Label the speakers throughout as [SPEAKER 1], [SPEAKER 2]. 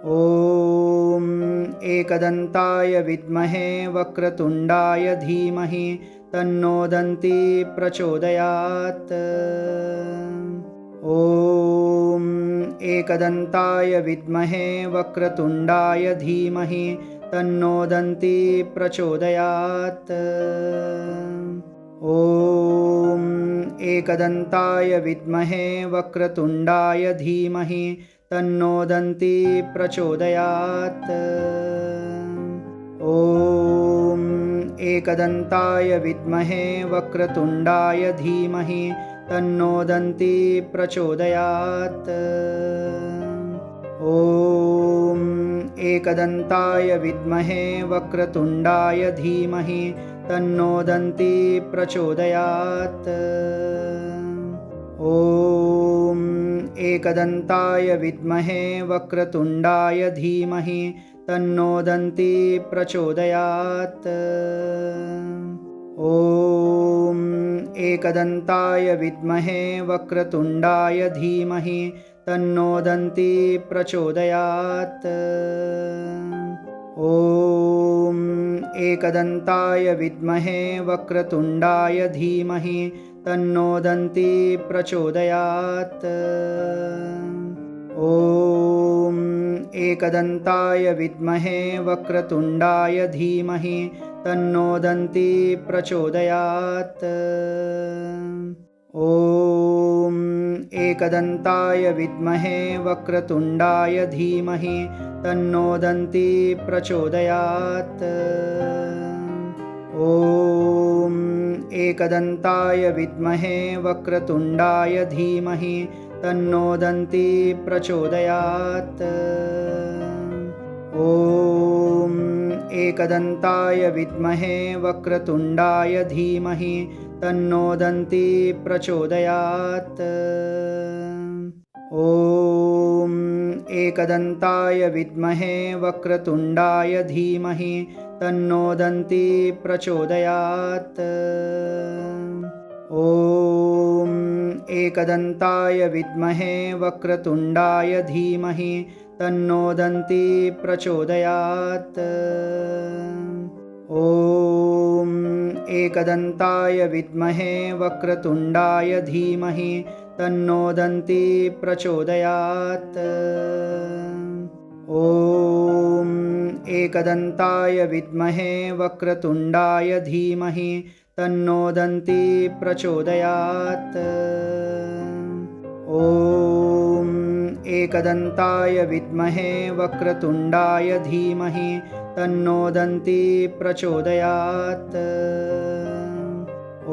[SPEAKER 1] ॐ एकदन्ताय विद्महे वक्रतुण्डाय धीमहि तन्नो दन्ती प्रचोदयात्। ॐ एकदन्ताय विद्महे वक्रतुण्डाय धीमहि तन्नो दन्ती प्रचोदयात्। ॐ एकदन्ताय विद्महे वक्रतुण्डाय धीमहि तन्नो दन्ती प्रचोदयात्। ॐ एकदन्ताय विद्महे वक्रतुण्डाय धीमहि तन्नो दन्ती प्रचोदयात्। ॐ एकदन्ताय विद्महे वक्रतुण्डाय धीमहि तन्नो दन्ती प्रचोदयात्। ॐ एकदन्ताय विद्महे वक्रतुण्डाय धीमहि तन्नो दन्ती प्रचोदयात्। ॐ एकदन्ताय विद्महे वक्रतुण्डाय धीमहि तन्नो दन्ती प्रचोदयात्। ॐ एकदन्ताय विद्महे वक्रतुण्डाय धीमहि तन्नो दन्ती प्रचोदयात्। ॐ एकदन्ताय विद्महे वक्रतुण्डाय धीमहि तन्नो दन्ती प्रचोदयात्। ॐ एकदन्ताय विद्महे वक्रतुण्डाय धीमहि तन्नो दन्ती प्रचोदयात्। ॐ एकदन्ताय विद्महे वक्रतुण्डाय धीमहि तन्नो दन्ती प्रचोदयात्। ॐ एकदन्ताय विद्महे वक्रतुण्डाय धीमहि तन्नो दन्ती प्रचोदयात्। ॐ एकदन्ताय विद्महे वक्रतुण्डाय धीमहि तन्नो दन्ती प्रचोदयात्। ॐ एकदन्ताय विद्महे वक्रतुण्डाय धीमहि तन्नो दन्ती प्रचोदयात्। ॐ एकदन्ताय विद्महे वक्रतुण्डाय धीमहि तन्नो दन्ती प्रचोदयात्। ॐ एकदन्ताय विद्महे वक्रतुण्डाय धीमहि तन्नो दन्ती प्रचोदयात्। ॐ एकदन्ताय विद्महे वक्रतुण्डाय धीमहि तन्नो दन्ती प्रचोदयात्।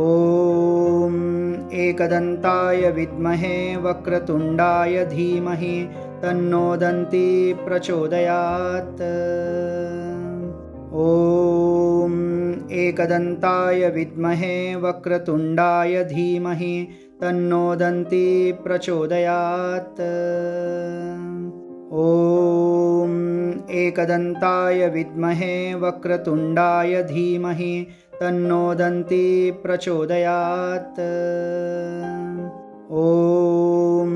[SPEAKER 1] ॐ एकदन्ताय विद्महे वक्रतुण्डाय धीमहि तन्नो दन्ती प्रचोदयात्। ॐ एकदन्ताय विद्महे वक्रतुण्डाय धीमहि तन्नो दन्ती प्रचोदयात्। ॐ एकदन्ताय विद्महे वक्रतुण्डाय धीमहि तन्नो दन्ती प्रचोदयात्। ॐ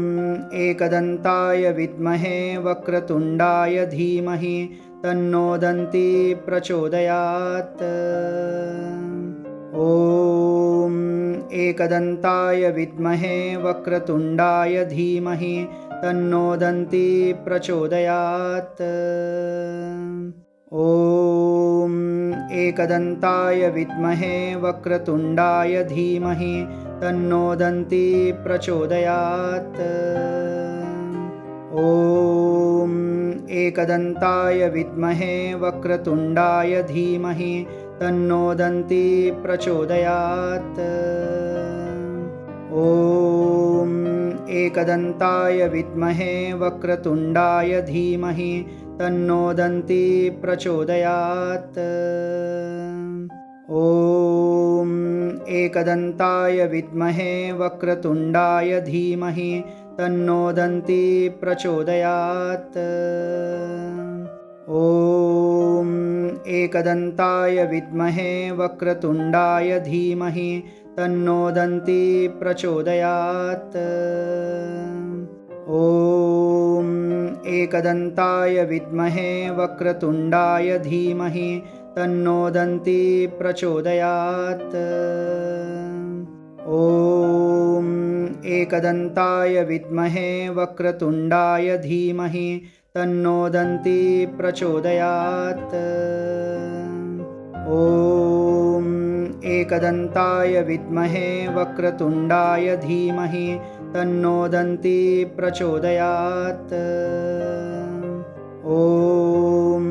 [SPEAKER 1] एकदन्ताय विद्महे वक्रतुण्डाय धीमहि तन्नो दन्ती प्रचोदयात्। ॐ एकदन्ताय विद्महे वक्रतुण्डाय धीमहि तन्नो दन्ती प्रचोदयात्। ॐ एकदन्ताय विद्महे वक्रतुण्डाय धीमहि तन्नो दन्ती प्रचोदयात्। ॐ एकदन्ताय विद्महे वक्रतुण्डाय धीमहि तन्नो दन्ती प्रचोदयात्। ॐ एकदन्ताय विद्महे वक्रतुण्डाय धीमहि तन्नो दन्ती प्रचोदयात्। ॐ एकदन्ताय विद्महे वक्रतुण्डाय धीमहि तन्नो दन्ती प्रचोदयात्। ॐ एकदन्ताय विद्महे वक्रतुण्डाय धीमहि तन्नो दन्ती प्रचोदयात्। ॐ एकदन्ताय विद्महे वक्रतुण्डाय धीमहि तन्नो दन्ती प्रचोदयात्। ॐ एकदन्ताय विद्महे वक्रतुण्डाय धीमहि तन्नो दन्ती प्रचोदयात्। ॐ एकदन्ताय विद्महे वक्रतुण्डाय धीमहि तन्नो दन्ती प्रचोदयात्। ॐ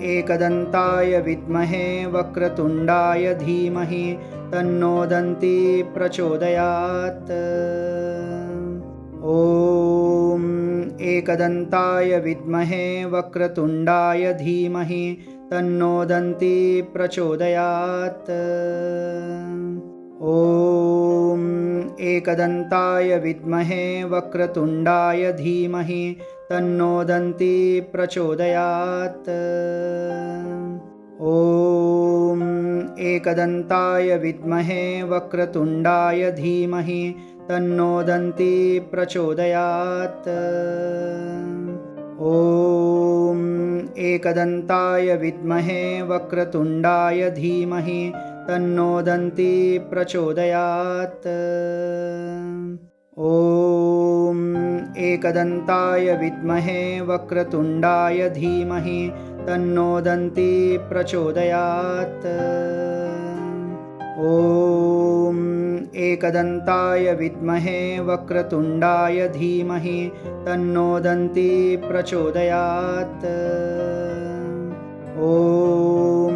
[SPEAKER 1] एकदन्ताय विद्महे वक्रतुण्डाय धीमहि तन्नो दन्ती प्रचोदयात्। ॐ एकदन्ताय विद्महे वक्रतुण्डाय धीमहि तन्नो दन्ती प्रचोदयात्। ॐ एकदन्ताय विद्महे वक्रतुण्डाय धीमहि तन्नो दन्ती प्रचोदयात्। ॐ एकदन्ताय विद्महे वक्रतुण्डाय धीमहि तन्नो दन्ती प्रचोदयात्। ॐ एकदन्ताय विद्महे वक्रतुण्डाय धीमहि तन्नो दन्ती प्रचोदयात्। ॐ एकदन्ताय विद्महे वक्रतुण्डाय धीमहि तन्नो दन्ती प्रचोदयात्। ॐ एकदन्ताय विद्महे वक्रतुण्डाय धीमहि तन्नो दन्ती प्रचोदयात्। ॐ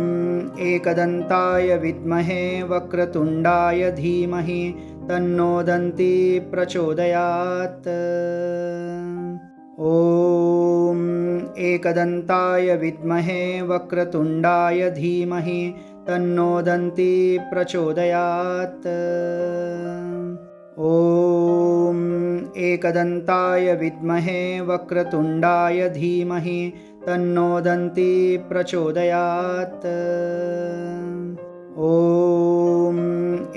[SPEAKER 1] एकदन्ताय विद्महे वक्रतुण्डाय धीमहि तन्नो दन्ती प्रचोदयात्। ॐ एकदन्ताय विद्महे वक्रतुण्डाय धीमहि तन्नो दन्ती प्रचोदयात्। ॐ एकदन्ताय विद्महे वक्रतुण्डाय धीमहि तन्नो दन्ती प्रचोदयात्। ॐ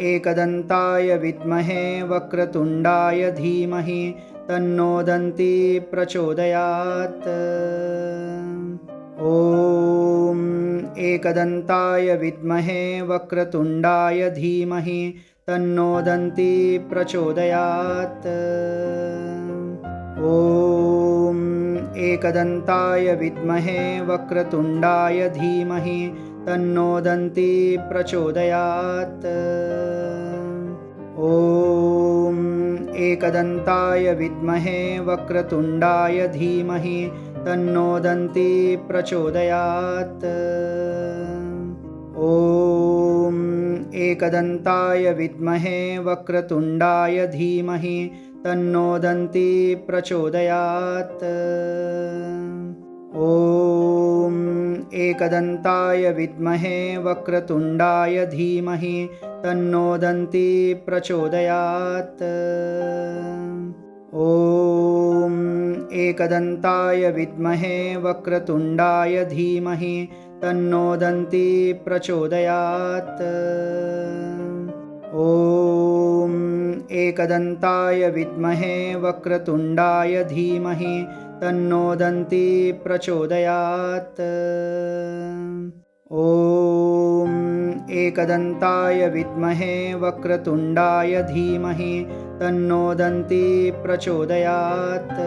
[SPEAKER 1] एकदन्ताय विद्महे वक्रतुण्डाय धीमहि तन्नो दन्ती प्रचोदयात्। ॐ एकदन्ताय विद्महे वक्रतुण्डाय धीमहि तन्नो दन्ती प्रचोदयात्। ॐ एकदन्ताय विद्महे वक्रतुण्डाय धीमहि तन्नो दन्ती प्रचोदयात्। ॐ एकदन्ताय विद्महे वक्रतुण्डाय धीमहि तन्नो दन्ती प्रचोदयात्। ॐ एकदन्ताय विद्महे वक्रतुण्डाय धीमहि तन्नो दन्ती प्रचोदयात्। ॐ एकदन्ताय विद्महे वक्रतुण्डाय धीमहि तन्नो दन्ती प्रचोदयात्। ॐ एकदन्ताय विद्महे वक्रतुण्डाय धीमहि तन्नो दन्ती प्रचोदयात्। ॐ एकदन्ताय विद्महे वक्रतुण्डाय धीमहि तन्नो दन्ती प्रचोदयात्। ॐ एकदन्ताय विद्महे वक्रतुण्डाय धीमहि तन्नो दन्ती प्रचोदयात्।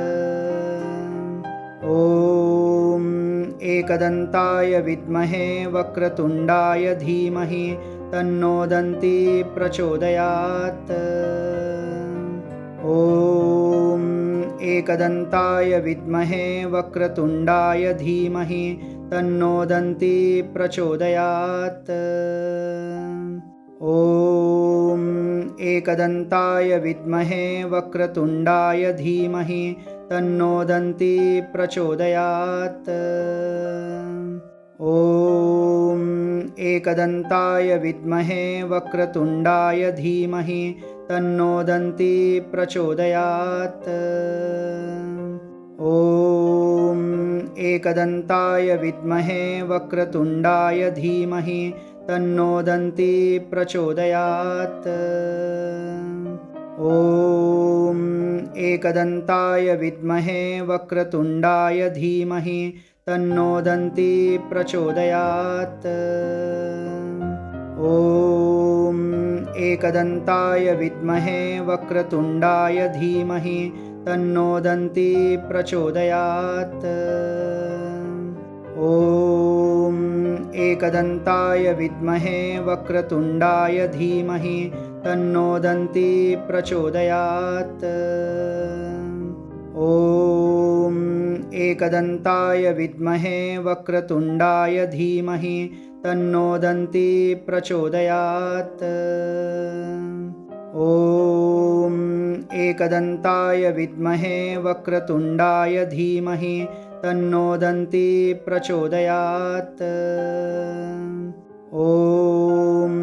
[SPEAKER 1] ॐ एकदन्ताय विद्महे वक्रतुण्डाय धीमहि तन्नो दन्ती प्रचोदयात्। ॐ एकदन्ताय विद्महे वक्रतुण्डाय धीमहि तन्नो दन्ती प्रचोदयात्। ॐ एकदन्ताय विद्महे वक्रतुण्डाय धीमहि तन्नो दन्ती प्रचोदयात्। ॐ एकदन्ताय विद्महे वक्रतुण्डाय धीमहि तन्नो दन्ती प्रचोदयात्। ॐ एकदन्ताय विद्महे वक्रतुण्डाय धीमहि तन्नो दन्ती प्रचोदयात्। ॐ एकदन्ताय विद्महे वक्रतुण्डाय धीमहि तन्नो दन्ती प्रचोदयात्। ॐ एकदन्ताय विद्महे वक्रतुण्डाय धीमहि तन्नो दन्ती प्रचोदयात्। ॐ एकदन्ताय विद्महे वक्रतुण्डाय धीमहि तन्नो दन्ती प्रचोदयात्। ॐ एकदन्ताय विद्महे वक्रतुण्डाय धीमहि तन्नो दन्ती प्रचोदयात्। ॐ एकदन्ताय विद्महे वक्रतुण्डाय धीमहि तन्नो दन्ती प्रचोदयात्। ॐ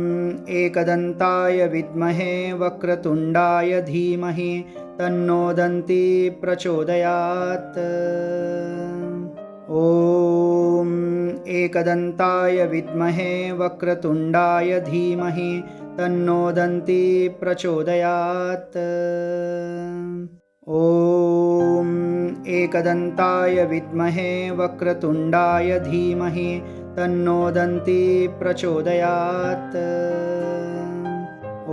[SPEAKER 1] एकदन्ताय विद्महे वक्रतुण्डाय धीमहि तन्नो दन्ती प्रचोदयात्। ॐ एकदन्ताय विद्महे वक्रतुण्डाय धीमहि तन्नो दन्ती प्रचोदयात्। ॐ एकदन्ताय विद्महे वक्रतुण्डाय धीमहि तन्नो दन्ती प्रचोदयात्।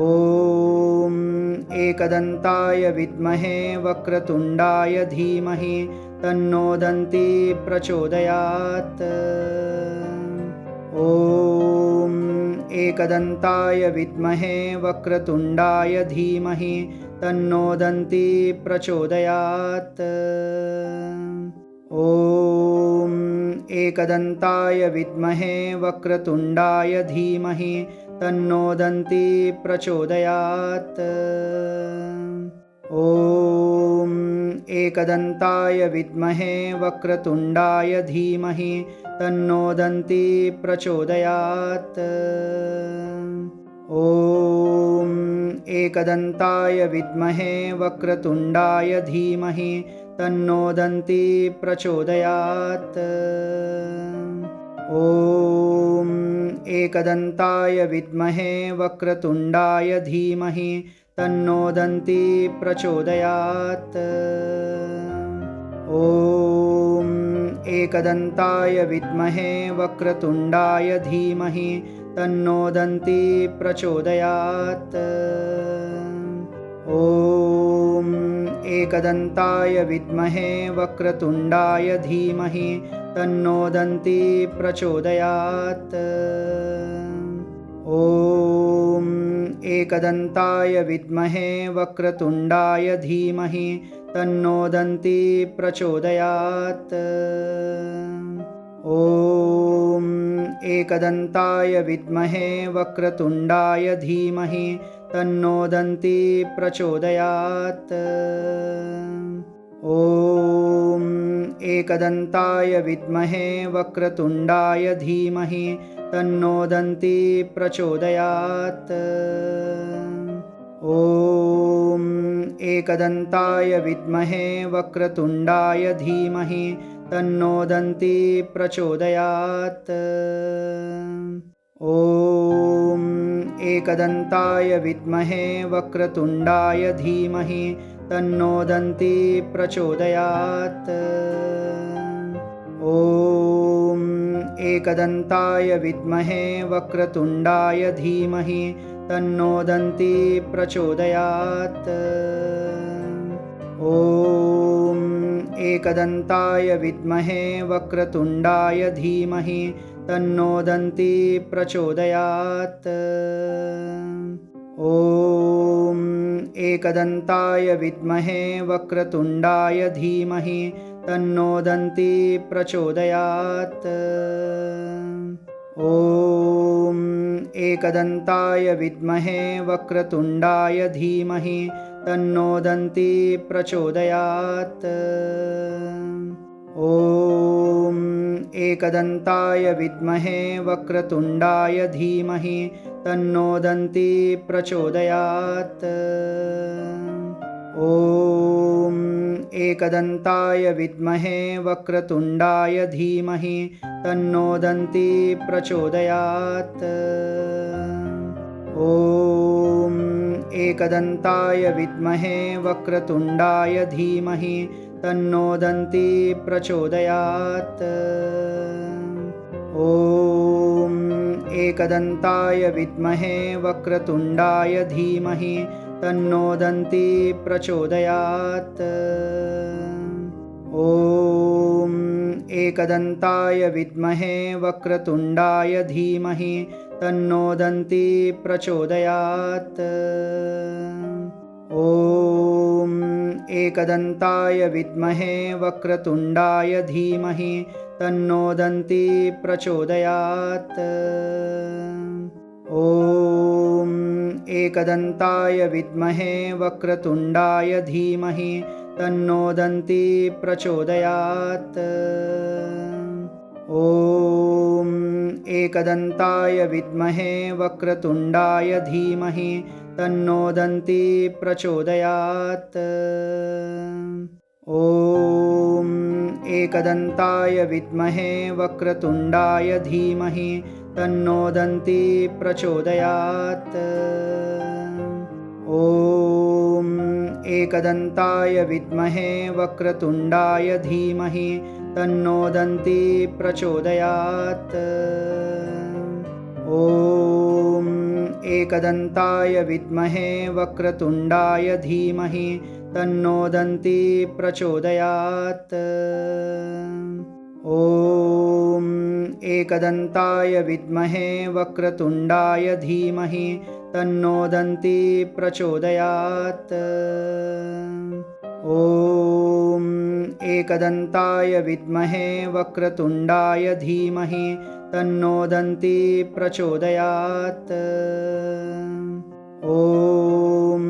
[SPEAKER 1] ॐ एकदन्ताय विद्महे वक्रतुण्डाय धीमहि तन्नो दन्ती प्रचोदयात्। ॐ एकदन्ताय विद्महे वक्रतुण्डाय धीमहि तन्नो दन्ती प्रचोदयात्। ॐ एकदन्ताय विद्महे वक्रतुण्डाय धीमहि तन्नो दन्ती प्रचोदयात्। ॐ एकदन्ताय विद्महे वक्रतुण्डाय धीमहि तन्नो दन्ती प्रचोदयात्। ॐ एकदन्ताय विद्महे वक्रतुण्डाय धीमहि तन्नो दन्ती प्रचोदयात्। ॐ एकदन्ताय विद्महे वक्रतुण्डाय धीमहि तन्नो दन्ती प्रचोदयात्। ॐ एकदन्ताय विद्महे वक्रतुण्डाय धीमहि तन्नो दन्ती प्रचोदयात्। ॐ एकदन्ताय विद्महे वक्रतुण्डाय धीमहि तन्नो दन्ती प्रचोदयात्। ॐ एकदन्ताय विद्महे वक्रतुण्डाय धीमहि तन्नो दन्ती प्रचोदयात्। ॐ एकदन्ताय विद्महे वक्रतुण्डाय धीमहि तन्नो दन्ती प्रचोदयात्। ॐ एकदन्ताय विद्महे वक्रतुण्डाय धीमहि तन्नो दन्ती प्रचोदयात्। ॐ एकदन्ताय विद्महे वक्रतुण्डाय धीमहि तन्नो दन्ती प्रचोदयात्। ॐ एकदन्ताय विद्महे वक्रतुण्डाय धीमहि तन्नो दन्ती प्रचोदयात्। ॐ एकदन्ताय विद्महे वक्रतुण्डाय धीमहि तन्नो दन्ती प्रचोदयात्। ॐ एकदन्ताय विद्महे वक्रतुण्डाय धीमहि तन्नो दन्ती प्रचोदयात्। ॐ एकदन्ताय विद्महे वक्रतुण्डाय धीमहि तन्नो दन्ती प्रचोदयात्। ॐ एकदन्ताय विद्महे वक्रतुण्डाय धीमहि तन्नो दन्ती प्रचोदयात्। ॐ एकदन्ताय विद्महे वक्रतुण्डाय धीमहि तन्नो दन्ती प्रचोदयात्। ॐ एकदन्ताय विद्महे वक्रतुण्डाय धीमहि तन्नो दन्ती प्रचोदयात्। ॐ एकदन्ताय विद्महे वक्रतुण्डाय धीमहि तन्नो दन्ती प्रचोदयात्। ॐ एकदन्ताय विद्महे वक्रतुण्डाय धीमहि तन्नो दन्ती प्रचोदयात्। ॐ एकदन्ताय विद्महे वक्रतुण्डाय धीमहि तन्नो दन्ती प्रचोदयात्। ॐ एकदन्ताय विद्महे वक्रतुण्डाय धीमहि तन्नो दन्ती प्रचोदयात्। ॐ एकदन्ताय विद्महे वक्रतुण्डाय धीमहि तन्नो दन्ती प्रचोदयात्। ॐ एकदन्ताय विद्महे वक्रतुण्डाय धीमहि तन्नो दन्ती प्रचोदयात्। ॐ एकदन्ताय विद्महे वक्रतुण्डाय धीमहि तन्नो दन्ती प्रचोदयात्। ॐ एकदन्ताय विद्महे वक्रतुण्डाय धीमहि तन्नो दन्ती प्रचोदयात्। ॐ एकदन्ताय विद्महे वक्रतुण्डाय धीमहि तन्नो दन्ती प्रचोदयात्। ॐ एकदन्ताय विद्महे वक्रतुण्डाय धीमहि तन्नो दन्ती प्रचोदयात्। ॐ एकदन्ताय विद्महे वक्रतुण्डाय धीमहि तन्नो दन्ती प्रचोदयात्। ॐ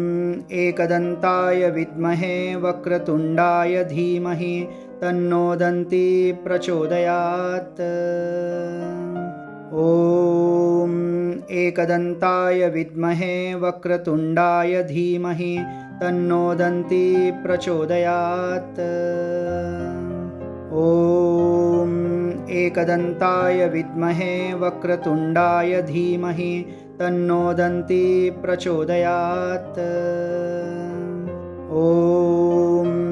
[SPEAKER 1] एकदन्ताय विद्महे वक्रतुण्डाय धीमहि तन्नो दन्ती प्रचोदयात्। ॐ एकदन्ताय विद्महे वक्रतुण्डाय धीमहि तन्नो दन्ती प्रचोदयात्। ॐ एकदन्ताय विद्महे वक्रतुण्डाय धीमहि तन्नो दन्ती प्रचोदयात्। ॐ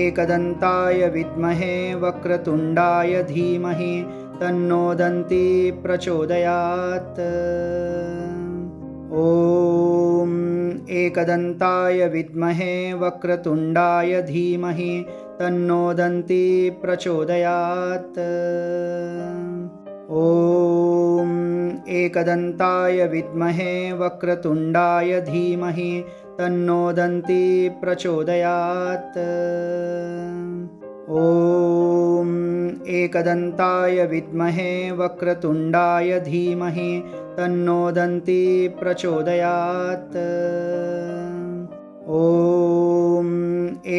[SPEAKER 1] एकदन्ताय विद्महे वक्रतुण्डाय धीमहि तन्नो दन्ती प्रचोदयात्। ॐ एकदन्ताय विद्महे वक्रतुण्डाय धीमहि तन्नो दन्ती प्रचोदयात्। ॐ एकदन्ताय विद्महे वक्रतुण्डाय धीमहि तन्नो दन्ती प्रचोदयात्। ॐ एकदन्ताय विद्महे वक्रतुण्डाय धीमहि तन्नो दन्ती प्रचोदयात्। ॐ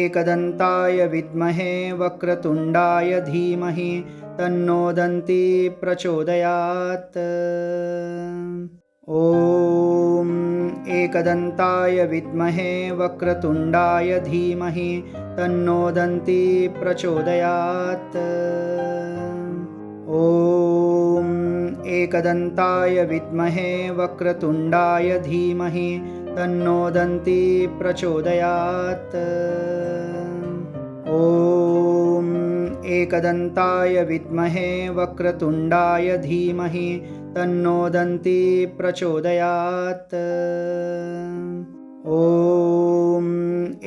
[SPEAKER 1] एकदन्ताय विद्महे वक्रतुण्डाय धीमहि तन्नो दन्ती प्रचोदयात्। ॐ एकदन्ताय विद्महे वक्रतुण्डाय धीमहि तन्नो दन्ती प्रचोदयात्। ॐ एकदन्ताय विद्महे वक्रतुण्डाय धीमहि तन्नो दन्ती प्रचोदयात्। ॐ एकदन्ताय विद्महे वक्रतुण्डाय धीमहि तन्नो दन्ती प्रचोदयात्। ॐ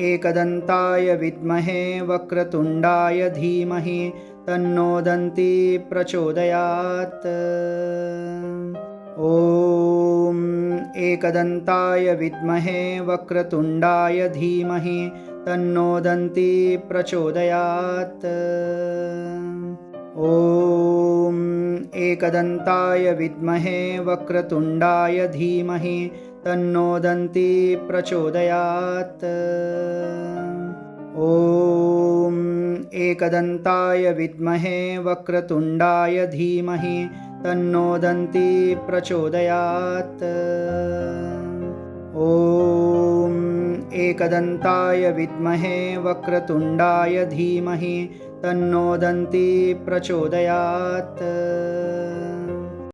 [SPEAKER 1] एकदन्ताय विद्महे वक्रतुण्डाय धीमहि तन्नो दन्ती प्रचोदयात्। ॐ एकदन्ताय विद्महे वक्रतुण्डाय धीमहि तन्नो दन्ती प्रचोदयात्। ॐ एकदन्ताय विद्महे वक्रतुण्डाय धीमहि तन्नो दन्ती प्रचोदयात्। ॐ एकदन्ताय विद्महे वक्रतुण्डाय धीमहि तन्नो दन्ती प्रचोदयात्। ॐ एकदन्ताय विद्महे वक्रतुण्डाय धीमहि तन्नो दन्ती प्रचोदयात्।